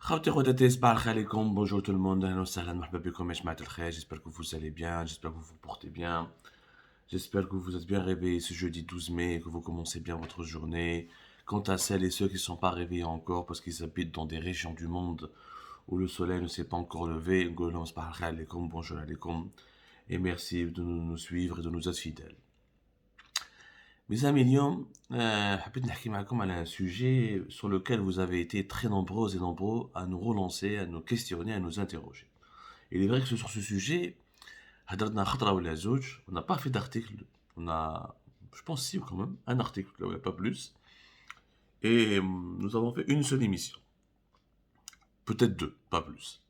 خاوتي خواتاتي صباح الخير عليكم. Bonjour tout le monde, اهلا وسهلا مرحبا بكم يا جماعة الخير. J'espère que vous allez bien, j'espère que vous vous portez bien, j'espère que vous êtes bien réveillés ce jeudi 12 mai et que vous commencez bien votre journée. Quant à celles et ceux qui ne sont pas réveillés encore parce qu'ils habitent dans des régions du monde où le soleil ne s'est pas encore levé, نقول لهم صباح الخير عليكم, bonjour عليكم, et merci de nous suivre et de nous être fidèles. Mes amis, اليوم حبيت نحكي معكم على un sujet sur lequel vous avez été très nombreux et nombreux à nous relancer, à nous questionner, à nous interroger. Il est vrai que sur ce sujet, هدرنا خطرة ولا زوج, on n'a pas fait d'article, on a, je pense si quand même, un article, là, pas plus, et nous avons fait une seule émission. Peut-être deux, pas plus.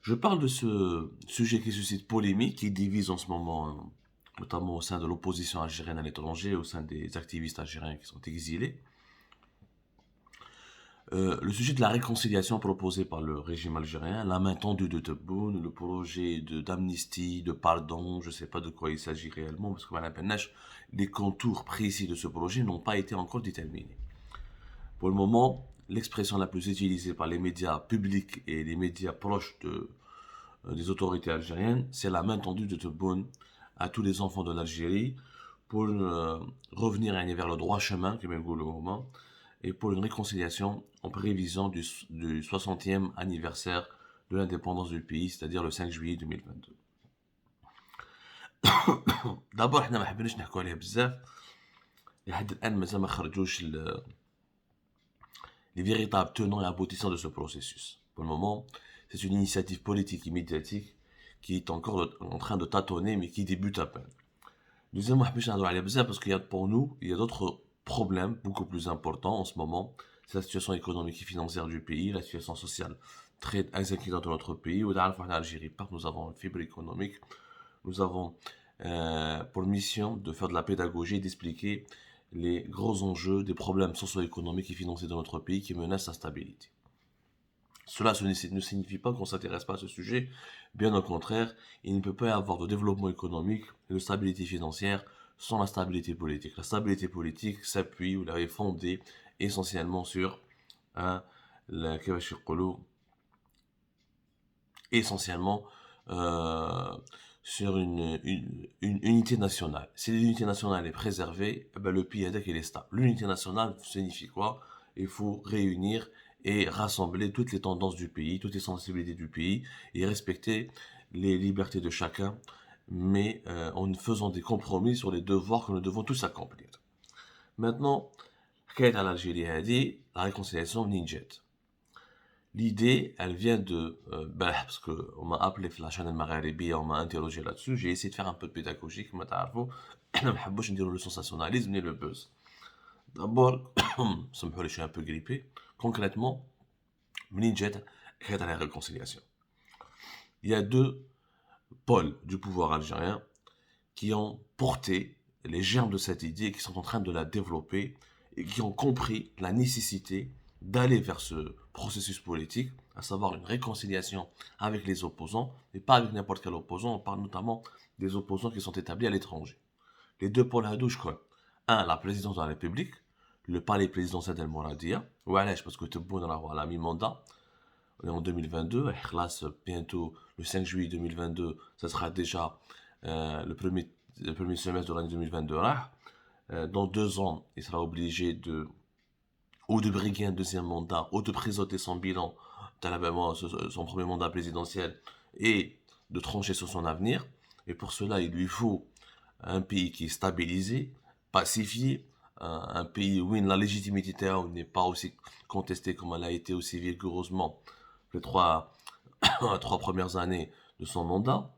Je parle de ce sujet qui suscite polémique, qui divise en ce moment, notamment au sein de l'opposition algérienne à l'étranger, au sein des activistes algériens qui sont exilés. Le sujet de la réconciliation proposée par le régime algérien, la main tendue de Tebboune, le projet d'amnistie, de pardon, je ne sais pas de quoi il s'agit réellement, parce que les contours précis de ce projet n'ont pas été encore déterminés. Pour le moment, l'expression la plus utilisée par les médias publics et les médias proches des autorités algériennes, c'est la main tendue de Tebboune à tous les enfants de l'Algérie pour revenir vers le droit chemin, comme le moment, et pour une réconciliation en prévision du 60e anniversaire de l'indépendance du pays, c'est-à-dire le 5 juillet 2022. D'abord, احنا ما حبيناش نحكوا عليه بزاف لحد الان مازال ما خرجوش les véritables tenants et aboutissants de ce processus. Pour le moment, c'est une initiative politique et médiatique qui est encore en train de tâtonner, mais qui débute à peine. Deuxièmement, parce qu'il y a pour nous, il y a d'autres problèmes beaucoup plus importants en ce moment. C'est la situation économique et financière du pays, la situation sociale très inquiétante de notre pays. En Algérie, nous avons une fibre économique, nous avons pour mission de faire de la pédagogie, d'expliquer les gros enjeux des problèmes socio-économiques et financiers de notre pays qui menacent sa stabilité. Cela ne signifie pas qu'on ne s'intéresse pas à ce sujet, bien au contraire, il ne peut pas y avoir de développement économique et de stabilité financière sans la stabilité politique. La stabilité politique s'appuie ou est fondée essentiellement sur sur une unité nationale. Si l'unité nationale est préservée, le pays est stable. L'unité nationale signifie quoi? Il faut réunir et rassembler toutes les tendances du pays, toutes les sensibilités du pays et respecter les libertés de chacun, mais en faisant des compromis sur les devoirs que nous devons tous accomplir. Maintenant, à l'Algérie, la réconciliation Ninjet. L'idée, elle vient de... parce qu'on m'a appelé la chaîne Magharibi, on m'a interrogé là-dessus, j'ai essayé de faire un peu de pédagogie, comme tu sais, je ne dire le sensationnalisme ni le buzz. D'abord, je suis un peu grippé. Concrètement, Ninjet est à la réconciliation. Il y a deux pôles du pouvoir algérien qui ont porté les germes de cette idée, qui sont en train de la développer et qui ont compris la nécessité d'aller vers ce processus politique, à savoir une réconciliation avec les opposants, et pas avec n'importe quel opposant, on parle notamment des opposants qui sont établis à l'étranger. Les deux pôles à douche, quoi. Un, la présidence de la République, le palais présidentiel d'El Mouradia, ouais, parce que Tebboune dans la mi-mandat, on est en 2022, bientôt le 5 juillet 2022, ça sera déjà le premier semestre de l'année 2022. Dans 2 ans, il sera obligé ou de briguer un deuxième mandat, ou de présenter son bilan, son premier mandat présidentiel, et de trancher sur son avenir. Et pour cela, il lui faut un pays qui est stabilisé, pacifié, un pays où la légitimité n'est pas aussi contestée comme elle a été aussi vigoureusement les 3 premières années de son mandat.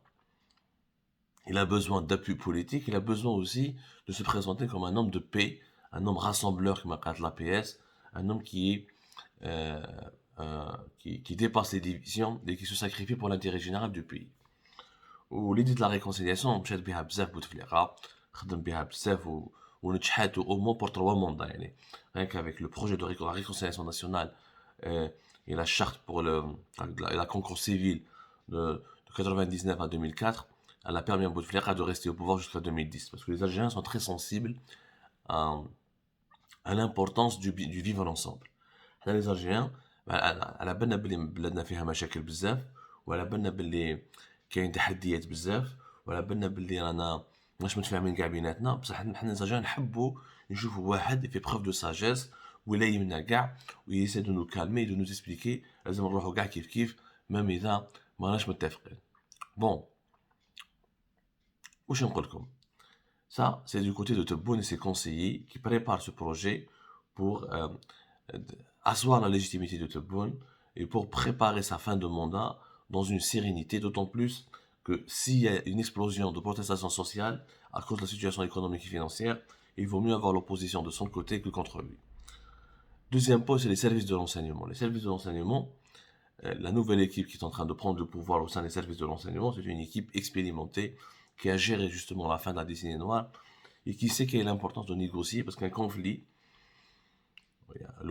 Il a besoin d'appui politique, il a besoin aussi de se présenter comme un homme de paix, un homme rassembleur qui m'appelle l'APS, un homme qui dépasse les divisions et qui se sacrifie pour l'intérêt général du pays. L'idée de la réconciliation, مشات بها بزاف بوتفليقة, خدم بها بزاف ونجحت au moins pour 3 mandats. Rien qu'avec le projet de la réconciliation nationale et la charte pour la concours civil de 99 à 2004, elle a permis à Bouteflika de rester au pouvoir jusqu'à 2010. Parce que les Algériens sont très sensibles à l'importance du vivre ensemble. Les Algériens, على بالنا بلي بلادنا فيها مشاكل بزاف، وعلى بالنا بلي كاين تحديات بزاف، وعلى بالنا بلي رانا ماش متفاهمين كاع بيناتنا، بصح حنا زعما نحبوا نشوفوا واحد في بروف دو ساجيس ويلايمنا كاع ويسي دو نو كالمي دو نو اكسبليكي لازم نروحوا كاع كيف كيف ميم اذا ما راناش متفقين. بون واش نقول لكم، ça c'est du côté de Tebboune et ses conseillers qui préparent ce projet pour asseoir la légitimité de Tebboune et pour préparer sa fin de mandat dans une sérénité, d'autant plus que s'il y a une explosion de protestations sociales à cause de la situation économique et financière, il vaut mieux avoir l'opposition de son côté que contre lui. Deuxième point, c'est les services de renseignement. Les services de renseignement, la nouvelle équipe qui est en train de prendre le pouvoir au sein des services de renseignement, c'est une équipe expérimentée qui a géré justement la fin de la décennie noire et qui sait quelle est l'importance de négocier parce qu'un conflit,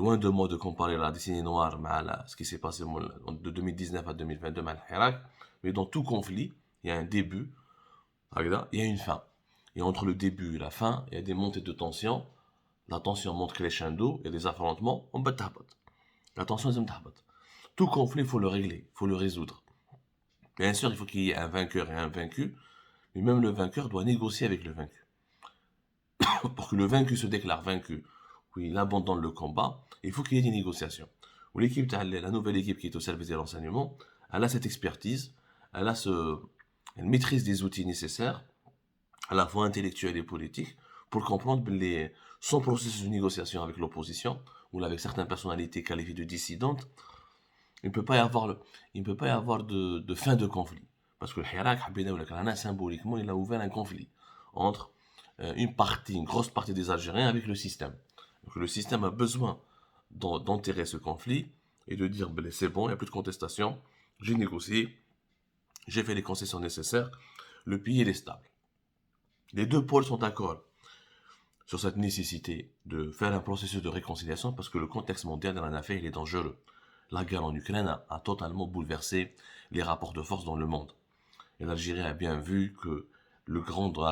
loin de moi de comparer la décennie noire à ce qui s'est passé de 2019 à 2022 avec l'Irak, mais dans tout conflit, il y a un début, il y a une fin. Et entre le début et la fin, il y a des montées de tension. La tension monte crescendo, il y a des affrontements, on bat. La tension est tout conflit, il faut le régler, il faut le résoudre. Bien sûr, il faut qu'il y ait un vainqueur et un vaincu, mais même le vainqueur doit négocier avec le vaincu. Pour que le vaincu se déclare vaincu, ou il abandonne le combat, il faut qu'il y ait des négociations. Ou l'équipe, la nouvelle équipe qui est au service des renseignements, elle a cette expertise, elle maîtrise des outils nécessaires, à la fois intellectuels et politiques, pour comprendre son processus de négociation avec l'opposition, ou avec certaines personnalités qualifiées de dissidentes, il ne peut pas y avoir de fin de conflit. Parce que le Hirak, symboliquement, il a ouvert un conflit entre une grosse partie des Algériens avec le système. Donc le système a besoin d'enterrer ce conflit et de dire c'est bon, il n'y a plus de contestation, j'ai négocié, j'ai fait les concessions nécessaires, le pays est stable. Les deux pôles sont d'accord sur cette nécessité de faire un processus de réconciliation parce que le contexte mondial dans l'affaire il est dangereux. La guerre en Ukraine a totalement bouleversé les rapports de force dans le monde. Et l'Algérie a bien vu que la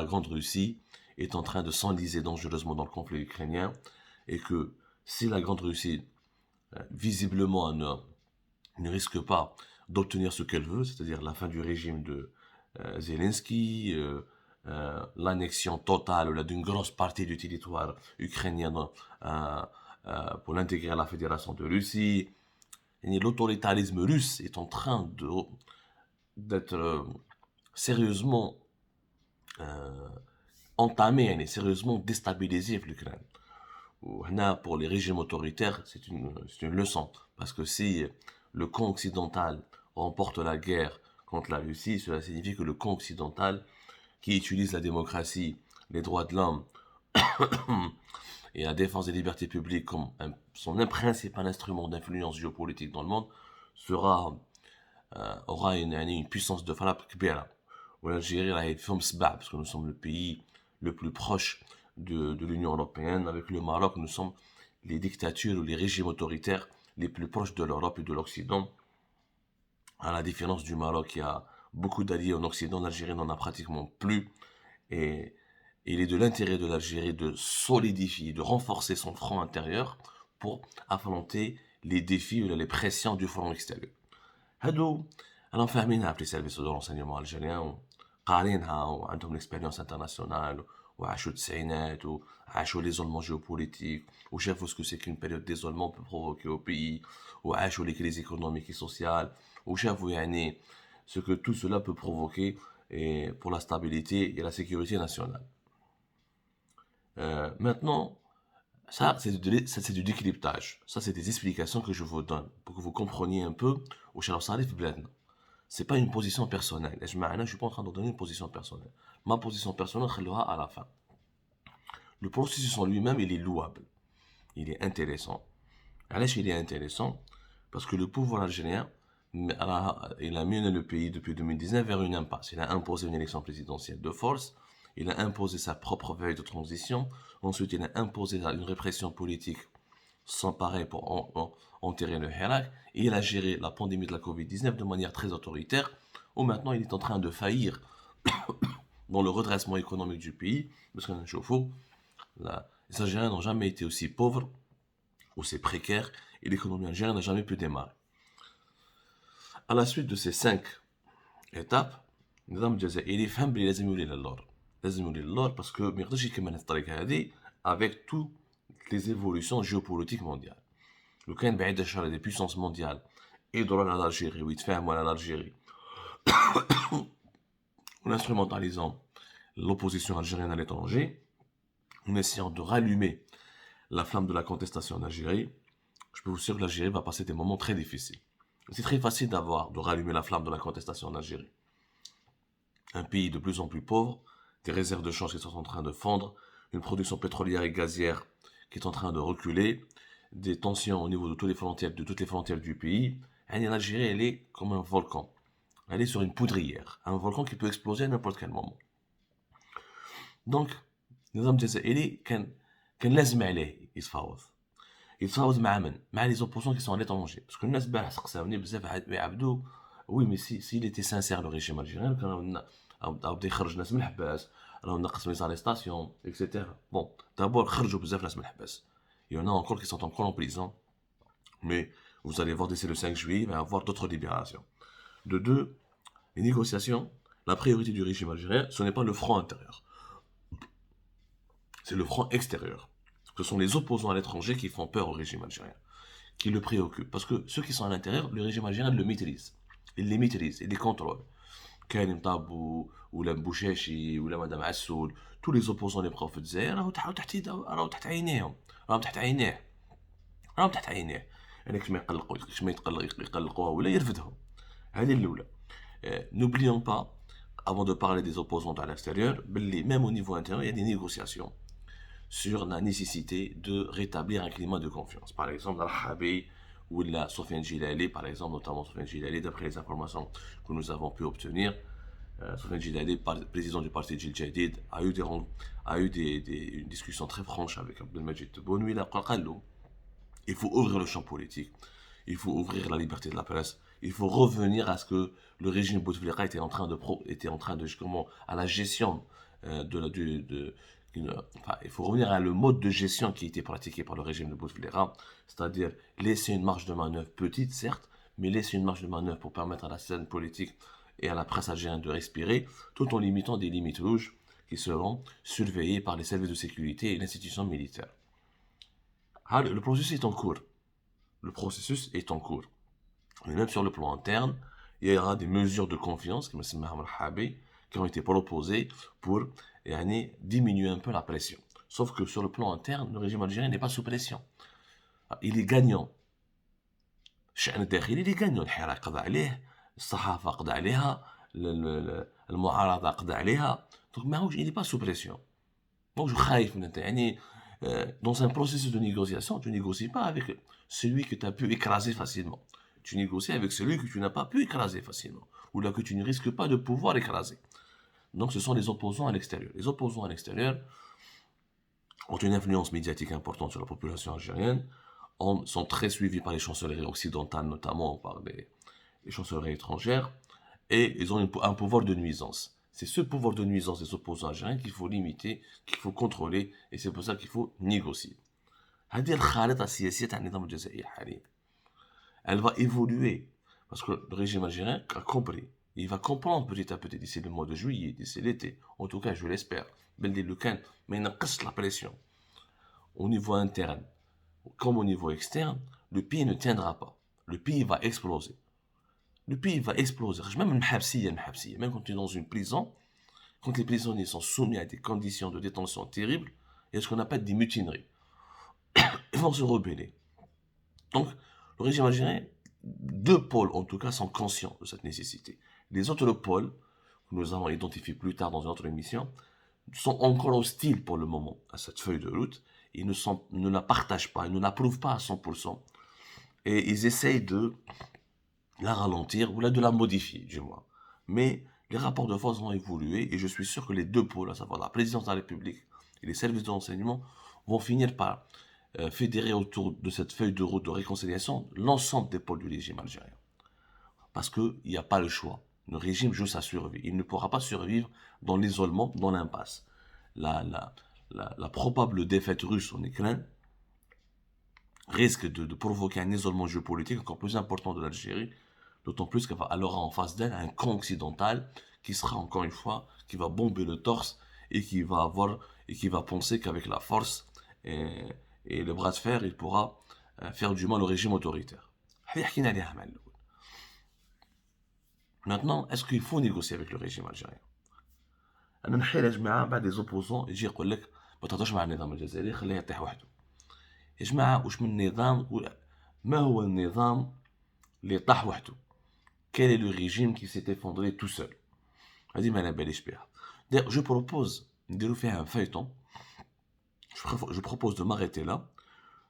grande Russie est en train de s'enliser dangereusement dans le conflit ukrainien et que si la grande Russie, visiblement, ne risque pas d'obtenir ce qu'elle veut, c'est-à-dire la fin du régime de Zelensky, l'annexion totale d'une grosse partie du territoire ukrainien pour l'intégrer à la Fédération de Russie, et l'autoritarisme russe est en train d'être sérieusement entamé, sérieusement déstabilisé l'Ukraine. Pour les régimes autoritaires, c'est une leçon. Parce que si le camp occidental remporte la guerre contre la Russie, cela signifie que le camp occidental, qui utilise la démocratie, les droits de l'homme et la défense des libertés publiques comme son principal instrument d'influence géopolitique dans le monde, aura une puissance de frappe kbira. Ou l'Algérie, parce que nous sommes le pays le plus proche de l'Union européenne. Avec le Maroc, nous sommes les dictatures ou les régimes autoritaires les plus proches de l'Europe et de l'Occident. À la différence du Maroc, qui a beaucoup d'alliés en Occident, l'Algérie n'en a pratiquement plus. Et il est de l'intérêt de l'Algérie de solidifier, de renforcer son front intérieur pour affronter les défis ou les pressions du front extérieur. هادو راهم فاهمينها في سيرفيس دو رونسينيومون الجيريان وقارينها وعندهم الاكسبيريونس انترناسيونال وعاشوا التسعينات وعاشوا ليزولمون جيوبوليتيك وشافوا سكو سي كون بيريود ديزولمون بو بروفوكي او بيي وعاشوا لي كريز ايكونوميك et sociales وشافوا يعني ce que tout cela peut provoquer pour la stabilité et la sécurité nationale. Maintenant, ça c'est du décryptage. Ça c'est des explications que je vous donne pour que vous compreniez un peu où je c'est pas une position personnelle. Je suis pas en train de donner une position personnelle. Ma position personnelle, à la fin. Le processus en lui-même, il est louable. Il est intéressant. Il est intéressant parce que le pouvoir algérien, il a mené le pays depuis 2019 vers une impasse. Il a imposé une élection présidentielle de force. Il a imposé sa propre veille de transition. Ensuite, il a imposé une répression politique sans pareil pour enterrer le Hirak. Et il a géré la pandémie de la Covid-19 de manière très autoritaire, où maintenant il est en train de faillir dans le redressement économique du pays, parce les Algériens n'ont jamais été aussi pauvres, aussi précaires, et l'économie algérienne n'a jamais pu démarrer. À la suite de ces 5 étapes, النظام الجزائري يفهم بلي لازم يولي للور، لازم يولي للور باسكو ما يقدرش يكمل الطريق هذه avec toutes les évolutions géopolitiques mondiales. لو كان بعيد الشر des puissances mondiales يدوروا على الجيري ويتفاهموا على الجيري en instrumentalisant l'opposition algérienne à l'étranger, en essayant de rallumer la flamme de la contestation en Algérie, je peux vous dire que l'Algérie va passer des moments très difficiles. C'est très facile de rallumer la flamme de la contestation en Algérie. Un pays de plus en plus pauvre, des réserves de change qui sont en train de fondre, une production pétrolière et gazière qui est en train de reculer, des tensions au niveau de toutes les frontières du pays. Et l'Algérie, elle est comme un volcan. Elle est sur une poudrière, un volcan qui peut exploser à n'importe quel moment. Donc, النظام الجزائري كان لازم عليه يتفاوض مع les opposants qui sont à l'étranger. Parce que الناس البارح سقساوني بزاف يعبدوا oui mais s'il était sincère le régime algérien كان بدا يخرج ناس من الحباس راه نقص من arrestations etc. Bon, d'abord خرجوا بزاف ناس من الحباس. Il y en a encore qui sont encore en prison. Mais vous allez voir d'ici le 5 juillet, il va y avoir d'autres libérations. De deux, les négociations, la priorité du régime algérien, ce n'est pas le front intérieur. C'est le front extérieur. Ce sont les opposants à l'étranger qui font peur au régime algérien, qui le préoccupent. Parce que ceux qui sont à l'intérieur, le régime algérien le maîtrise. Il les maîtrise, il les contrôle. Karim Tabou, ou la Bouchechi, ou la Madame Assoul, tous les opposants les profs de Zahir, راهو تحت عينيهم، راهم تحت عينيه، راهم تحت عينيه. يعني كش ما يقلقوها ولا يرفدهم. هذه الأولى. N'oublions pas, avant de parler des opposants à l'extérieur, même au niveau intérieur, il y a des négociations sur la nécessité de rétablir un climat de confiance. Par exemple, Al-Habi ou la Sofiane Gilali, par exemple, notamment Sofiane Gilali, d'après les informations que nous avons pu obtenir, Sofiane Gilali, président du parti Djil Jadid, a eu une discussion très franche avec Abdelmajid Tebboune. Il faut ouvrir le champ politique, il faut ouvrir la liberté de la presse, il faut revenir à ce que le régime Bouteflika était en train de à la gestion il faut revenir à le mode de gestion qui était pratiqué par le régime de Bouteflika, c'est-à-dire laisser une marge de manœuvre petite, certes, mais laisser une marge de manœuvre pour permettre à la scène politique et à la presse algérienne de respirer, tout en limitant des limites rouges qui seront surveillées par les services de sécurité et l'institution militaire. Le processus est en cours. Le processus est en cours. Mais même sur le plan interne, il y aura des mesures de confiance qui ont été proposées pour diminuer un peu la pression. Sauf que sur le plan interne, le régime algérien n'est pas sous pression. Il est gagnant. الشأن الداخلي اللي gagnant. الحراك قضى عليه، الصحافة قضى عليها، المعارضة قضى عليها. Donc il n'est pas sous pression. Donc je خايف من انت dans un processus de négociation, tu ne négocies pas avec celui que tu as pu écraser facilement. Tu négocies avec celui que tu n'as pas pu écraser facilement, ou là que tu ne risques pas de pouvoir écraser. Donc ce sont les opposants à l'extérieur. Les opposants à l'extérieur ont une influence médiatique importante sur la population algérienne, sont très suivis par les chancelleries occidentales, notamment par les chancelleries étrangères, et ils ont un pouvoir de nuisance. C'est ce pouvoir de nuisance des opposants algériens qu'il faut limiter, qu'il faut contrôler, et c'est pour ça qu'il faut négocier. Elle va évoluer, parce que le régime algérien a compris. Il va comprendre petit à petit d'ici le mois de juillet, d'ici l'été, en tout cas je l'espère, mais il n'accroche la pression. Au niveau interne, comme au niveau externe, le pays ne tiendra pas. Le pays va exploser. Le pays va exploser. Même quand tu es dans une prison, quand les prisonniers sont soumis à des conditions de détention terribles, il y a ce qu'on appelle des mutineries. Ils vont se rebeller. Donc, le régime algérien, 2 pôles en tout cas sont conscients de cette nécessité. Les autres pôles, que nous allons identifier plus tard dans une autre émission, sont encore hostiles pour le moment à cette feuille de route. Ils ne la partagent pas, ils ne l'approuvent pas à 100%. Et ils essayent de la ralentir ou de la modifier, du moins. Mais les rapports de force vont évoluer et je suis sûr que les 2 pôles, à savoir la présidence de la République et les services de renseignement, vont finir par fédérer autour de cette feuille de route de réconciliation l'ensemble des pôles du régime algérien. Parce qu'il n'y a pas le choix. Le régime joue sa survie. Il ne pourra pas survivre dans l'isolement, dans l'impasse. La probable défaite russe en Ukraine risque de provoquer un isolement géopolitique encore plus important de l'Algérie, d'autant plus qu'elle aura en face d'elle un camp occidental qui sera encore une fois, qui va bomber le torse et qui va penser qu'avec la force et, et le bras de fer, il pourra faire du mal au régime autoritaire. Maintenant, est-ce qu'il faut négocier avec le régime algérien? انا نحيل يا جماعه بعد لي زوبوزون يجي يقول لك ما تهضرش مع النظام الجزائري خليه يطيح وحده. يا جماعه واش من نظام ما هو النظام اللي طاح وحده؟ Quel est le régime qui s'est effondré tout seul? هذه ما على باليش بها. D'ailleurs, je propose نديرو فيها un feuilleton. Je propose de m'arrêter là.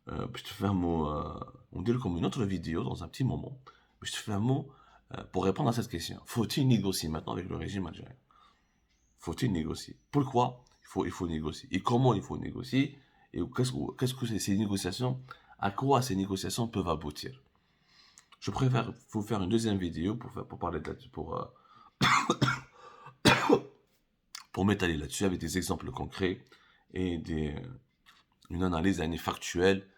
باش تفهموا وندير لكم une autre vidéo dans un petit moment باش تفهموا pour répondre à cette question. Faut-il négocier maintenant avec le régime algérien? Faut-il négocier? Pourquoi il faut négocier? Et comment il faut négocier? Et qu'est-ce que ces négociations, à quoi ces négociations peuvent aboutir? Je préfère vous faire une deuxième vidéo pour parler de là-dessus, pour m'étaler là-dessus avec des exemples concrets et une analyse factuelle,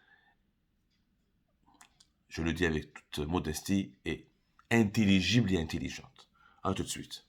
je le dis avec toute modestie, et intelligible et intelligente. À tout de suite.